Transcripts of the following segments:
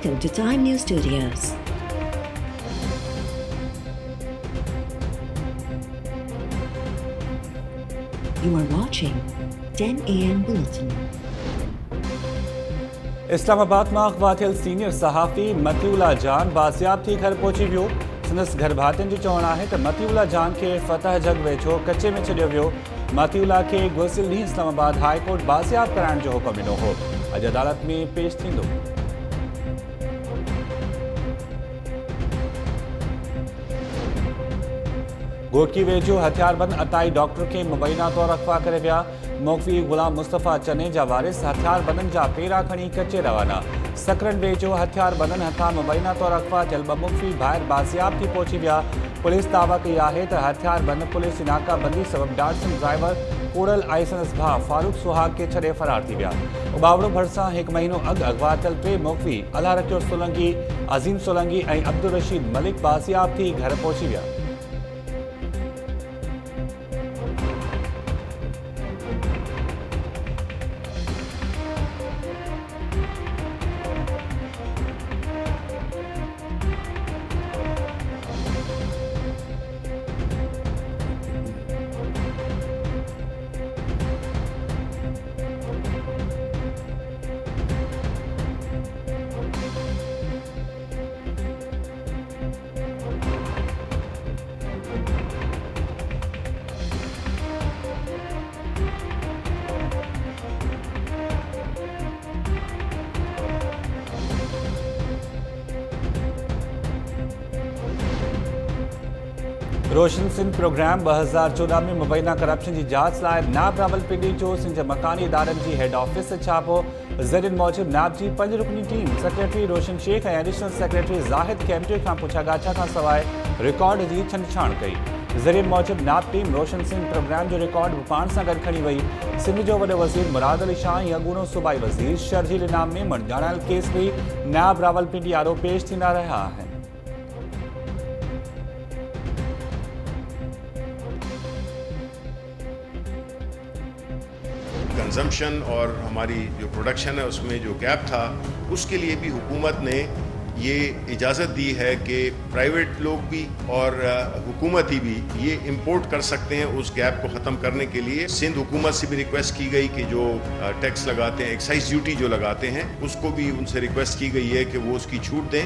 Welcome to Time News Studios. You are watching 10 AM Bulletin. Islamabad में अगवा थियल senior सहाफ़ी मतीउल्ला जान बाज़ियाब थी घर पहुची वियो। संदसि घर भातियुनि जो चवणु आहे त मतीउल्ला जान खे फतह जग वेझो कचे में छॾियो वियो। मतीउल्ला खे गुज़िरियल ॾींहुं इस्लामाबाद हाई कोर्ट बाज़ियाब कराइण जो हुकुम ॾिनो हो। अॼु अदालत में पेश थींदो। घोटकी वेझो हथियारबंद अताई डॉक्टर के मुबैना तौर अगवा करे विया। मौक़वी गुलाम मुस्तफ़ा चने जा वारिस हथियारबंदनि जा पेरा खणी कचे रवाना। सकरन वेझो हथियारबंदनि हथां मुबैना तौर अगवा थियल ॿ मुख़फ़ी ॿाहिरि बाज़ियाब थी पहुची विया। पुलिस दावा कई आहे त हथियारबंद पुलिस नाकाबंदी सबबि डाडसन ड्राइवर कोड़ल आइसनस भाउ फारूक सुहाग के छॾे फरार थी विया। उबावड़ो भरिसां हिकु महीनो अॻु अगवा थियल टे मौक़वी अल्लाह रखियो सोलंकी, अज़ीम सोलंकी ऐं अब्दुल रशीद मलिक बाज़ियाब थी घर पहुची विया। रोशन सिंध प्रोग्राम 2014 में मुबैना करप्शन की जांच लाइ नाब रावलपिंडी जो सिंध मकानी इदारनि जी हेड ऑफिस से छापो। ज़रियनि मूजिब नाब जी 5 रुकनी टीम सेक्रेटरी रोशन शेख ऐं एडिशनल सेक्रेटरी ज़ाहिद कैमटे खां पुछा गाछा खां सवाइ रिकॉर्ड जी छंछाण कई। ज़रियनि मूजिब नाब टीम रोशन सिंध प्रोग्राम जो रिकॉर्ड पाण सां गॾु खणी वई। सिंध जो वॾो वज़ीर मुराद अली शाह ऐं अॻूणो सूबाई वज़ीर शर्जील इनाम में ॼाणायल केस में नाब रावलपिंडी आरो पेश थींदा रहिया आहिनि। कंजम्पशन और हमारी जो प्रोडक्शन है उसमें जो गैप था, उसके लिए भी हुकूमत ने ये इजाज़त दी है कि प्राइवेट लोग भी और हुकूमती भी ये इंपोर्ट कर सकते हैं। उस गैप को ख़त्म करने के लिए सिंध हुकूमत से भी रिक्वेस्ट की गई कि जो टैक्स लगाते हैं, एक्साइज ड्यूटी जो लगाते हैं, उसको भी उनसे रिक्वेस्ट की गई है कि वो उसकी छूट दें।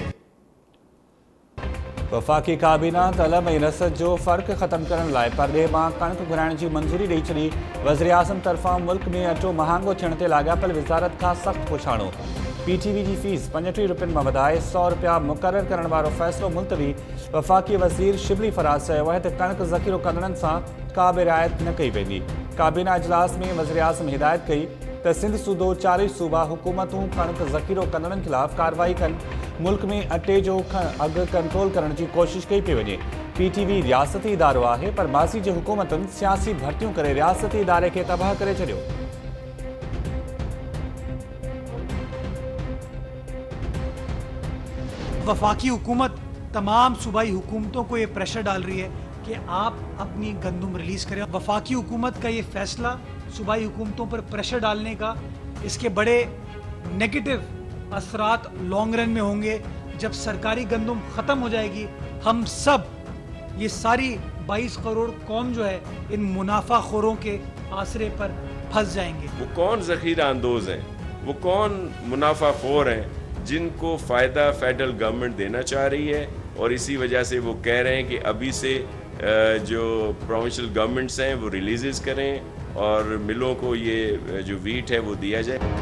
वफ़ाक़ी काबीना तलब ऐं रसद जो फ़र्क़ु ख़त्म करण लाइ परॾे मां कणक घुराइण जी मंज़ूरी ॾेई छॾी। वज़ीर आज़म तरफ़ां मुल्क में अटो महांगो थियण ते लाॻापियल वज़ारत खां सख़्तु पुछाणो। PTV जी फीस 35 रुपयनि मां वधाए 100 रुपया मुक़ररु करण वारो फ़ैसिलो मुलतवी। वफ़ाक़ी वज़ीर शिबली फराज़ चयो आहे त कणक ज़ख़ीरो कंदड़नि सां का बि रिआयत न कई वेंदी। काबीना इजलास में वज़ीर आज़म हिदायत कई त सिंध सूदो चारई सूबा हुकूमतूं कणक ज़ख़ीरो कंदड़नि ख़िलाफ़ कार्रवाई कनि। मुल्क में अटे जो अघु कंट्रोल करण की कोशिश कई पई वञे। PTV रियासती इदारो आहे, पर माज़ी जी हुकूमतुनि सियासी भर्तियूं करे रियासती इदारे खे तबाह करे छॾियो। वफाकी हुकूमत तमाम सूबाई हुकूमतों को ये प्रेशर डाल रही है कि आप अपनी गंदम रिलीज करें। वफाकी हुकूमत का ये फैसला सूबाई हुकूमतों पर प्रेशर डालने का, इसके बड़े नेगेटिव असरात लॉन्ग रन में होंगे। जब सरकारी गंदम ख़त्म हो जाएगी, हम सब ये सारी 22 करोड़ कौम जो है इन मुनाफा खोरों के आसरे पर फंस जाएंगे। वो कौन ज़ख़ीरा अंदोज़ हैं, वो कौन मुनाफा खोर हैं जिनको फ़ायदा फेडरल गवर्नमेंट देना चाह रही है, और इसी वजह से वो कह रहे हैं कि अभी से जो प्रोविंशियल गवर्नमेंट्स हैं वो रिलीज़ करें और मिलों को ये जो वीट है वो दिया जाए।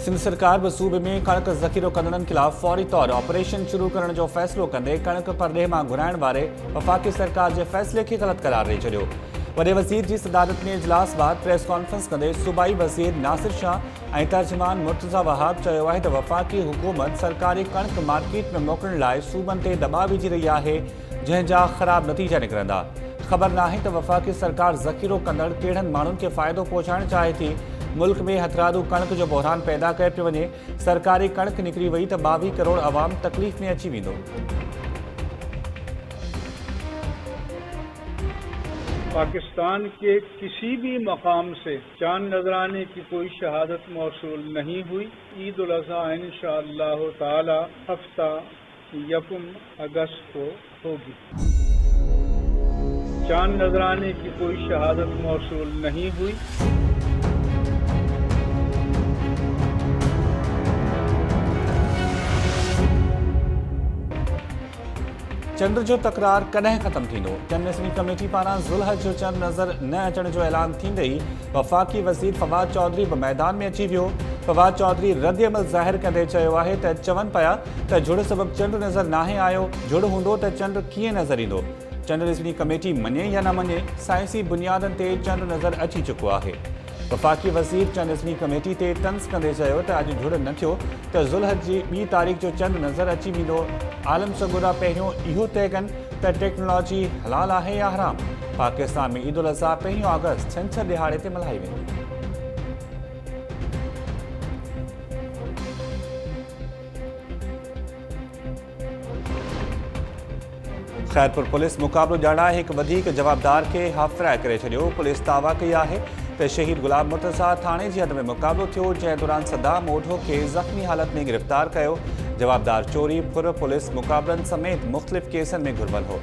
सिंध सरकार बि सूबे में कणक ज़ख़ीरो कंदड़नि ख़िलाफ़ फौरी तौर ऑपरेशन शुरू करण जो फ़ैसिलो कंदे कणक परॾे मां घुराइण वारे वफ़ाक़ी सरकार जे फ़ैसिले खे ग़लति करार ॾेई छॾियो। वॾे वज़ीर जी सदारत में इजलास बाद प्रेस कॉन्फ्रेंस कंदे सूबाई वज़ीर नासिर शाह ऐं तर्जुमान मुर्तज़ा वहाब चयो आहे त वफ़ाक़ी हुकूमत सरकारी कणक मार्केट में मोकिलण लाइ सूबनि ते दॿाउ विझी रही आहे, जंहिंजा ख़राब नतीजा निकिरंदा। ख़बर नाहे त वफ़ाक़ी सरकार ज़ख़ीरो कंदड़ कहिड़नि माण्हुनि खे फ़ाइदो पहुचाइणु चाहे थी। मुल्क में हथरादू कणक जो बहरान पैदा कयो पियो वञे। सरकारी कणक निकिरी वई त 22 करोड़ अवाम तकलीफ़ में अची वेंदो। पाकिस्तान के किसी भी मकाम से चांद नजराने की कोई शहादत मौसूल नहीं हुई। ईद उल अज़हा इंशाअल्लाह ताला हफ्ता यकुम अगस्त को होगी। चांद नजराने की कोई शहादत मौसूल नहीं हुई। चंड जो तकरार कॾहिं ख़त्म थींदो? चंड ॾिसणी कमेटी पारां ज़ुल्हज जो चंड नज़र न अचण जो ऐलान थींदे ई वफ़ाक़ी वज़ीर फवाद चौधरी बि मैदान में अची वियो। फवाद चौधरी रद्दअमल ज़ाहिर कंदे चयो आहे त चवनि पिया त जुड़ सबबि चंड नज़र नाहे आयो, जुड़ हूंदो त चंड कीअं नज़र ईंदो। चंड ॾिसणी कमेटी मञे या न मञे, साइंसी बुनियादनि ते चंड नज़र अची चुको आहे। वफ़ाक़ी वज़ीर चंड ॾिसणी कमेटी ते तंज़ कंदे चयो त अॼु जुड़ न थियो त ज़ुल्हज जी 2 तारीख़ जो चंड नज़र अची वेंदो। आलम सगुरा पहिरियों इहो तय कनि त टेक्नोलॉजी हलाल आहे या हराम। पाकिस्तान में ईद उल अज़हा 1 ऑगस्ट छंछरु ॾिहाड़े ते मल्हाई वेंदी। खैरपुर पुलिस मुक़ाबिलो ॼाणाए हिकु वधीक जवाबदार खे हाफ़राए करे छॾियो। पुलिस दावा कई आहे त शहीद गुलाम मुर्तज़ा थाणे जी हद में मुक़ाबिलो थियो, जंहिं दौरान सदाम ओढो खे ज़ख़्मी हालत में गिरफ़्तार कयो। जवाबदार चोरी फुर पुलिस मुक़ाबलनि समेत मुख़्तलिफ़ केसनि में घुरिबल हो।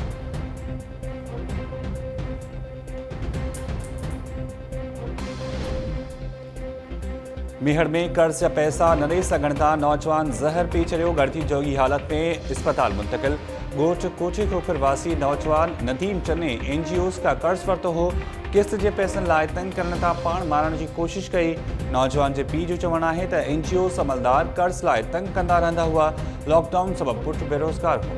मीहड़ में कर्ज़ जा पैसा न ॾेई सघण तां नौजवान ज़हर पी छॾियो। गढ़ती जोगी हालत में इस्पताल मुंतक़िल। ॻोठ कोठी खोखर वासी नौजवान नदीम चने NGOs का कर्ज़ वरितो हो। किस्त जे पैसनि लाइ तंग करण तां पाण मारण जी कोशिश कई। नौजवान जे पीउ जो चवणु आहे त NGOs अमलदार कर्ज़ लाइ तंग कंदा रहंदा हुआ। लॉकडाउन सबबि पुटु बेरोज़गार हो।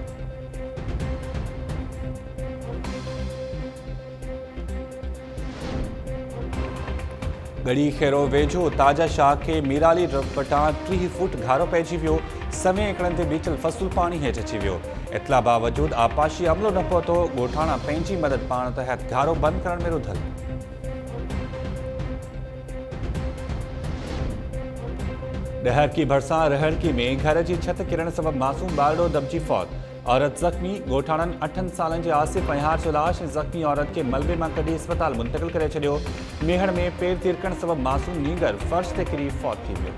गड़ी खेरो वेझो ताजा शाह के मीराली वटां 30 फुट घारो पइजी वियो। सवें एकड़नि ते बीचल फसुल पाणी हेठि अची वियो। इतला बावजूद आपाशी अमलो न पहुतो। ॻोठाणा पंहिंजी मदद पाण तहत घारो बंदि करण में रुधल। डहरकी भरिसां रहड़की में घर जी छत किरण सबबि मासूम ॿारड़ो दॿिजी फौत। औरत ज़ख़्मी। ॻोठाणनि 8 सालनि जे आसिफ़ अहियार जो लाश ऐं ज़ख़्मी औरत खे मलबे मां कढी इस्पताल मुंतक़िल करे छॾियो। मेहड़ में पेर तिरकण सबबि मासूम नीगर फर्श ते किरी फौत थी वियो।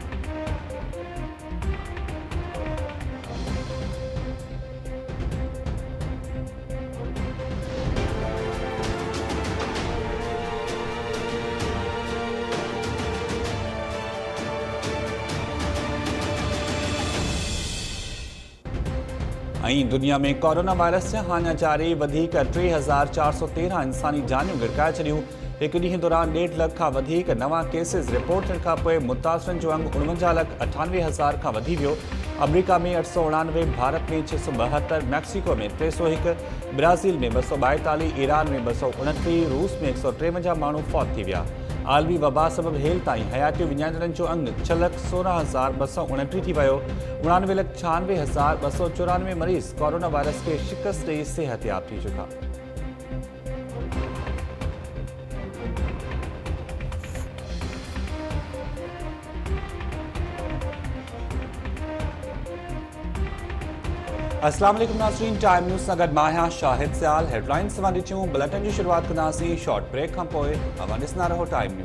ऐं दुनिया में कोरोना वायरस से हाञा जारी वधीक 3413 इंसानी जानियूं गिरकाए छॾियूं। हिकु ॾींहुं दौरान 1.5 लख खां वधीक नवां केसिस रिपोर्ट थियण खां पोइ मुतासिरनि जो अंग 49,98,000 खां वधी वियो। अमरीका में 899, भारत में 672, मैक्सिको में 301, ब्राज़ील में 242, ईरान में 229, रूस में 153 माण्हू फौत थी विया। आलमी वबा सबबि हेल ताईं हयाती विञाइंदड़नि जो अंग 6,16,229 थी वियो। 99,96,294 मरीज़ कोरोना वायरस खे शिकस्त ॾेई सिहतयाब थी चुका। अस्सलाम वालेकुम नाज़रीन, टाइम न्यूज़ सां गॾु मां आहियां शाहिद सियाल। हेडलाइंस सां ॾिठियूं बुलेटिन जी शुरूआत कंदासीं शॉर्ट ब्रेक खां पोइ। तव्हां ॾिसंदा रहो टाइम न्यूज़।